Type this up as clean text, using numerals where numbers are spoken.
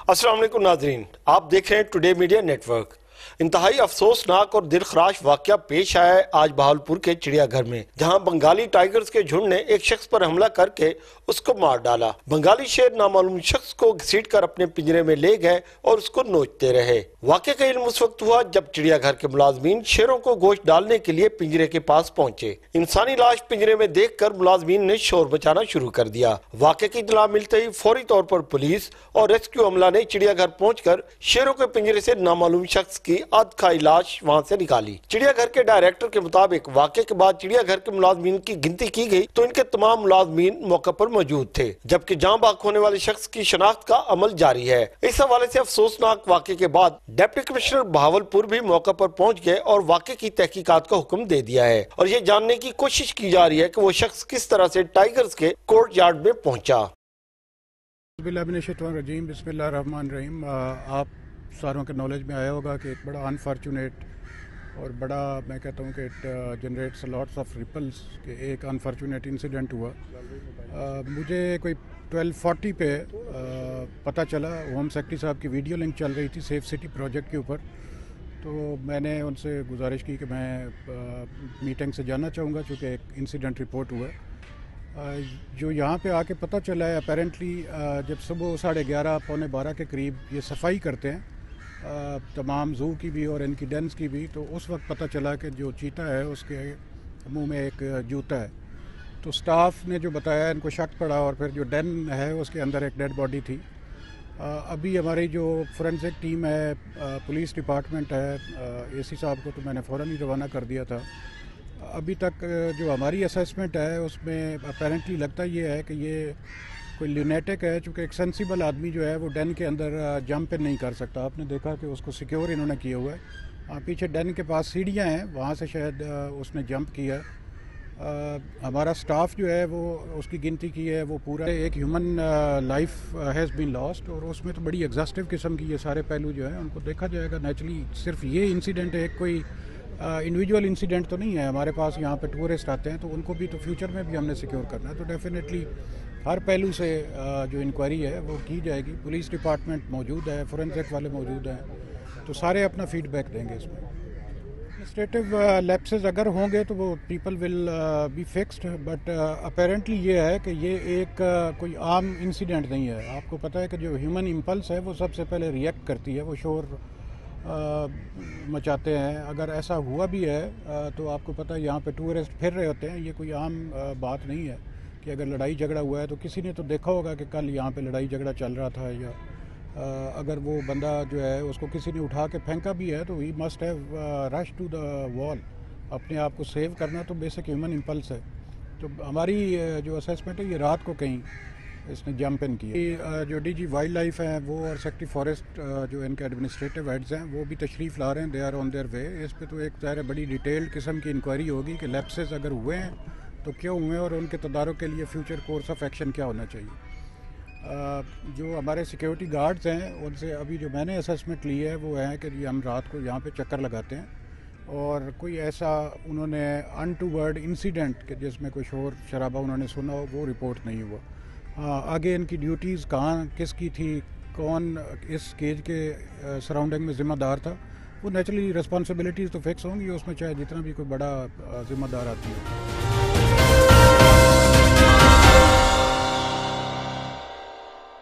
अस्सलाम वालेकुम नाजरीन, आप देख रहे हैं टुडे मीडिया नेटवर्क। इंतहाई अफसोसनाक और दिलखराश वाकया पेश आया है आज बहावलपुर के चिड़ियाघर में, जहां बंगाली टाइगर्स के झुंड ने एक शख्स पर हमला करके उसको मार डाला। बंगाली शेर नामालूम शख्स को घसीटकर अपने पिंजरे में ले गए और उसको नोचते रहे। वाकये का इल्म उस वक्त हुआ जब चिड़ियाघर के मुलाजमीन शेरों को गोश्त डालने के लिए पिंजरे के पास पहुंचे। इंसानी लाश पिंजरे में देखकर मुलाजमीन ने शोर मचाना शुरू कर दिया। वाकये की इत्तला मिलते ही फौरी तौर पर पुलिस और रेस्क्यू अमला ने चिड़ियाघर पहुंचकर शेरों के पिंजरे से नामालूम शख्स की अधखाई लाश वहां से निकाली। चिड़ियाघर के डायरेक्टर के मुताबिक वाकये के बाद चिड़ियाघर के मुलाजमीन की गिनती की गई तो इनके तमाम मुलाजमीन मौके पर मौजूद थे, जबकि जाँ बाक होने वाले शख्स की शनाख्त का अमल जारी है। इस हवाले से अफसोसनाक वाकये के बाद डिप्टी कमिश्नर बहावलपुर भी मौके पर पहुंच गए और वाकये की तहकीकात का हुक्म दे दिया है और ये जानने की कोशिश की जा रही है कि वो शख्स किस तरह से टाइगर्स के कोर्ट यार्ड में पहुंचा। बिस्मिल्लाहिर्रहमानिर्रहीम। आप सारों के नॉलेज में आया होगा कि एक बड़ा अनफॉर्चुनेट और बड़ा, मैं कहता हूँ कि it generates lots of ripples कि एक अनफॉर्चुनेट इंसिडेंट हुआ। मुझे कोई 12:40 पे पता चला, होम सेक्रेटरी साहब की वीडियो लिंक चल रही थी सेफ सिटी प्रोजेक्ट के ऊपर। तो मैंने उनसे गुजारिश की कि मैं मीटिंग से जाना चाहूँगा चूँकि एक इंसिडेंट रिपोर्ट हुआ। जो यहाँ पे आके पता चला है अपेरेंटली जब सुबह 11:30 पौने 12 के करीब ये सफाई करते हैं तमाम ज़ू की भी और इनकी डेंस की भी, तो उस वक्त पता चला कि जो चीता है उसके मुंह में एक जूता है। तो स्टाफ ने जो बताया इनको शक पड़ा और फिर जो डेन है उसके अंदर एक डेड बॉडी थी। अभी हमारी जो फोरेंसिक टीम है, पुलिस डिपार्टमेंट है, एसी साहब को तो मैंने फ़ौरन ही रवाना कर दिया था। अभी तक जो हमारी असेसमेंट है उसमें अपेरेंटली लगता ये है कि ये कोई ल्यूनेटिक है, चूँकि एक सेंसिबल आदमी जो है वो डेन के अंदर जंप नहीं कर सकता। आपने देखा कि उसको सिक्योर इन्होंने किया हुआ है। पीछे डेन के पास सीढ़ियाँ हैं, वहाँ से शायद उसने जंप किया। हमारा स्टाफ जो है वो उसकी गिनती की है, वो पूरा एक human life has been lost और उसमें तो बड़ी एग्जॉस्टिव किस्म की ये सारे पहलू जो हैं उनको देखा जाएगा। नेचुरली सिर्फ ये इंसिडेंट एक कोई इंडिविजुअल इंसिडेंट तो नहीं है। हमारे पास यहाँ पे टूरिस्ट आते हैं तो उनको भी तो फ्यूचर में भी हमने सिक्योर करना है। तो डेफिनेटली हर पहलू से जो इंक्वायरी है वो की जाएगी। पुलिस डिपार्टमेंट मौजूद है, फोरेंसिक वाले मौजूद हैं, तो सारे अपना फीडबैक देंगे इसमें। एडमिनिस्ट्रेटिव लैप्सेस अगर होंगे तो वो people will be fixed, but apparently ये है कि ये एक कोई आम इंसिडेंट नहीं है। आपको पता है कि जो ह्यूमन इम्पल्स है वो सबसे पहले रिएक्ट करती है, वो शोर मचाते हैं। अगर ऐसा हुआ भी है तो आपको पता है यहाँ पे टूरिस्ट फिर रहे होते हैं, ये कोई आम बात नहीं है कि अगर लड़ाई झगड़ा हुआ है तो किसी ने तो देखा होगा कि कल यहाँ पे लड़ाई झगड़ा चल रहा था, या अगर वो बंदा जो है उसको किसी ने उठा के फेंका भी है तो he must have rush to the wall. अपने आप को सेव करना तो बेसिक ह्यूमन इम्पल्स है। तो हमारी जो असेसमेंट है ये रात को कहीं इसने जंप इन किया। जो डीजी वाइल्ड लाइफ हैं वो और सेक्रेटरी फॉरेस्ट जो इनके एडमिनिस्ट्रेटिव हेड्स हैं वो भी तशरीफ़ ला रहे हैं, they are on their way. इस पे तो एक ज़ाहिर बड़ी डिटेल्ड किस्म की इंक्वायरी होगी कि लैप्सेस अगर हुए हैं तो क्यों हुए और उनके तदारुक के लिए फ्यूचर कोर्स ऑफ एक्शन क्या होना चाहिए। जो हमारे सिक्योरिटी गार्ड्स हैं उनसे अभी जो मैंने असेसमेंट ली है वो है कि हम रात को यहाँ पे चक्कर लगाते हैं और कोई ऐसा उन्होंने अनटूवर्ड इंसिडेंट कि जिसमें कोई शोर शराबा उन्होंने सुना हो वो रिपोर्ट नहीं हुआ। आगे इनकी ड्यूटीज़ कहाँ किसकी थी, कौन इस केज के सराउंडिंग में ज़िम्मेदार था, वो नेचुरली रिस्पॉन्सिबिलिटीज़ तो फिक्स होंगी उसमें, चाहे जितना भी कोई बड़ा ज़िम्मेदार आती है।